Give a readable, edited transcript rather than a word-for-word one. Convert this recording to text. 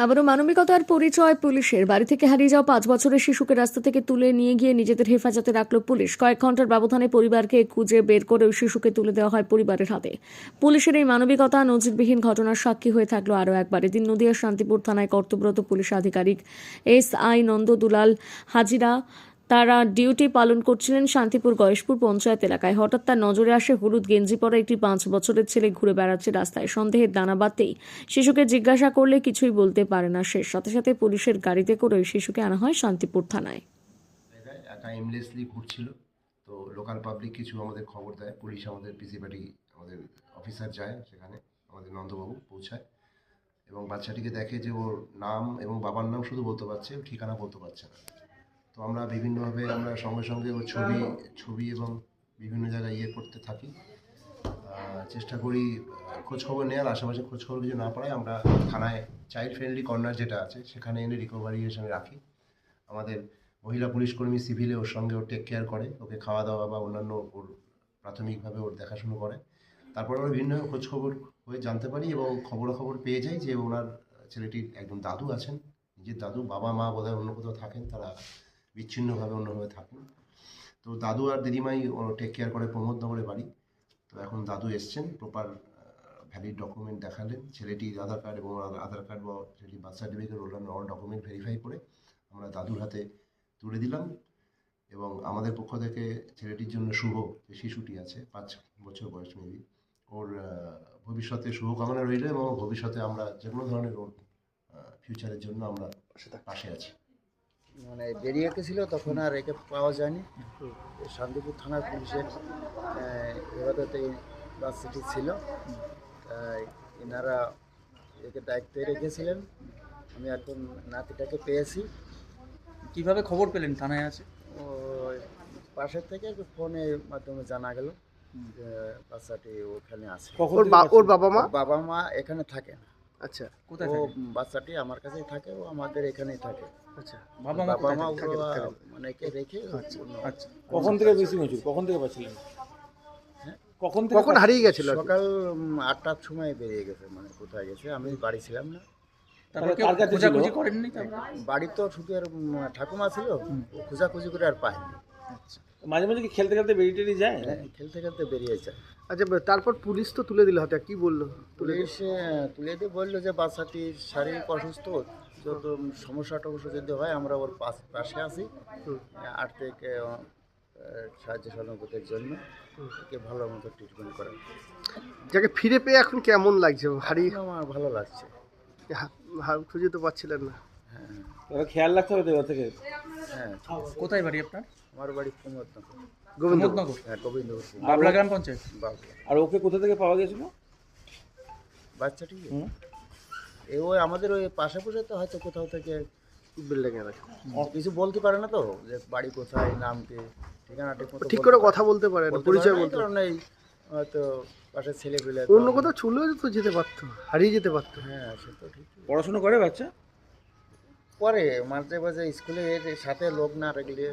আবারও মানবিকতার পরিচয় পুলিশের। বাড়ি থেকে হারিয়ে যাওয়া 5 বছরের শিশুকে রাস্তা থেকে তুলে নিয়ে গিয়ে নিজেদের হেফাজতে রাখল পুলিশ। কয়েক ঘন্টার ব্যবধানে পরিবারকে খুঁজে বের করে ওই শিশুকে তুলে দেওয়া হয় পরিবারের হাতে। পুলিশের এই মানবিকতা নজিরবিহীন ঘটনার সাক্ষী হয়ে থাকলো আরও একবার। এদিন নদিয়ার শান্তিপুর থানায় কর্তব্যরত পুলিশ আধিকারিক SI নন্দদুলাল হাজিরা তারা ডিউটি পালন করছিলেন শান্তিপুর গয়েশপুর পঞ্চায়েত এলাকায়। হঠাৎ তার নজরে আসে হলুদ গেঞ্জি পরা একটি 5 বছরের ছেলে ঘুরে বেড়াচ্ছে রাস্তায়। সন্দেহের দানা বাঁধতেই শিশুকে জিজ্ঞাসা করলে কিছুই বলতে পারে না সে। সাথে সাথে পুলিশের গাড়িতে করে ওই শিশুকে আনা হয় শান্তিপুর থানায়। একা এমলেসলি ঘুরছিল, তো লোকাল পাবলিক কিছু আমাদের খবর দেয়, পুলিশ আমাদের পিসি পার্টি আমাদের অফিসার যায় সেখানে, আমাদের নন্দবাবু পৌঁছায় এবং বাচ্চাটিকে দেখে যে ওর নাম এবং বাবার নাম শুধু বলতে পারছে, ঠিকানা বলতে পারছে না। তো আমরা বিভিন্নভাবে আমরা সঙ্গে সঙ্গে ওর ছবি এবং বিভিন্ন জায়গায় করতে থাকি, চেষ্টা করি খোঁজখবর নেওয়ার। আশেপাশে খোঁজখবর কিছু না পারায় আমরা থানায় চাইল্ড ফ্রেন্ডলি কর্নার যেটা আছে সেখানে এনে রিকভারি হিসেবে রাখি। আমাদের মহিলা পুলিশ কর্মী সিভিলে ওর সঙ্গে টেক কেয়ার করে, ওকে খাওয়া দাওয়া বা অন্যান্য ওর প্রাথমিকভাবে ওর দেখাশুনো করে। তারপরে আমরা বিভিন্ন খোঁজখবর হয়ে জানতে পারি এবং খবর পেয়ে যাই যে ওনার ছেলেটির একজন দাদু আছেন, নিজের দাদু, বাবা মা বোধহয় অন্য কোথাও থাকেন, তারা বিচ্ছিন্নভাবে অন্যভাবে থাকেন। তো দাদু আর দিদিমাই টেক কেয়ার করে প্রমোদনগরে বাড়ি। তো এখন দাদু এসছেন, প্রপার ভ্যালিড ডকুমেন্ট দেখালেন, ছেলেটির আধার কার্ড এবং আধার কার্ড বা ছেলেটির birth certificate all document verify করে আমরা দাদুর হাতে তুলে দিলাম। এবং আমাদের পক্ষ থেকে ছেলেটির জন্য শুভ, যে শিশুটি আছে 5 বছর বয়স মেবি, ওর ভবিষ্যতে শুভকামনা রইল এবং ভবিষ্যতে আমরা যে কোনো ধরনের ওর ফিউচারের জন্য আমরা পাশে আছি। মানে বেরিয়ে গেছিল তখন আর একে পাওয়া যায়নি। শান্তিপুর থানার পুলিশের এবারে বাচ্চাটি ছিল, তাই এনারা একে দায়িত্বে রেখেছিলেন। আমি এখন নাতিটাকে পেয়েছি। কিভাবে খবর পেলেন থানায় আছে? ও পাশের থেকে একটু ফোনের মাধ্যমে জানা গেল যে বাচ্চাটি ওখানে আছে। ওর বাবা মা এখানে থাকে না। আচ্ছা, কোথায় ও থাকে? বাচ্চাটি আমার কাছেই থাকে, ও আমাদের এখানেই থাকে। আচ্ছা, বাবা মা বাবা মা কোথায় থাকে? মানে একে রেখে আচ্ছা, কখন থেকে বেশি হয়েছিল? কখন থেকে পাচ্ছিলেন? হ্যাঁ? কখন হারিয়ে গেছিল? সকাল 8টার সময় বেরিয়ে গেছে। মানে কোথায় গেছে আমি বাড়ি ছিলাম না। তারপর কেউ কার কাছে ছিল? খোঁজাখুঁজি করেননি? বাড়ি তো শুধু আর ঠাকুমা ছিল, খোঁজাখুঁজি করে আর পাইনি। আচ্ছা, মাঝে মাঝে কি খেলতে খেলতে বেরিয়ে টেরিয়ে যায়? খেলতে খেলতে বেরিয়ে যায়। আচ্ছা, তারপর পুলিশ তো তুলে দিল হাতে, কি বললো? পুলিশ তুলে দিয়ে বললো যে বাচ্চাটি শারীরিক অসুস্থ, যত সমস্যা টমস্যা যদি হয় আমরা ওর পাশে আছি, আর্থিক সাহায্য সহানুভূতির জন্য একে ভালো মতো ট্রিটমেন্ট করেন। যাকে ফিরে পেয়ে এখন কেমন লাগছে? হারিয়ে আমার ভালো লাগছে। খুঁজে তো পাচ্ছিলেন না। হ্যাঁ তাহলে খেয়াল রাখতে হবে তো এবার থেকে। হ্যাঁ, কোথায় বাড়ি আপনার? আমার বাড়ি প্রমোদনগর। গোবিন্দনগর, হ্যাঁ, গোবিন্দপুর, বাবলা গ্রাম পঞ্চায়েত। বাবলা। আর ওকে কোথা থেকে পাওয়া গেছিল? বাচ্চাটি ওই আমাদের ওই পাশাপাশি তো হয়তো কোথাও থেকে বিল্ডিং এর কিছু বলতে পারে না, তো যে বাড়ি কোথায়, নাম কি, ঠিকানা ঠিক করে কথা বলতে পারে না, পরিচয় বলতে কারণ এই হয়তো পাশের ছেলে পেলে অন্য কোথাও ছুলে তো যেতে পারতো, হারিয়ে যেতে পারতো। হ্যাঁ, সে তো ঠিক। পড়াশোনা করে বাচ্চা? পরে মাঝে মাঝে স্কুলে এর সাথে লোক না রাখলে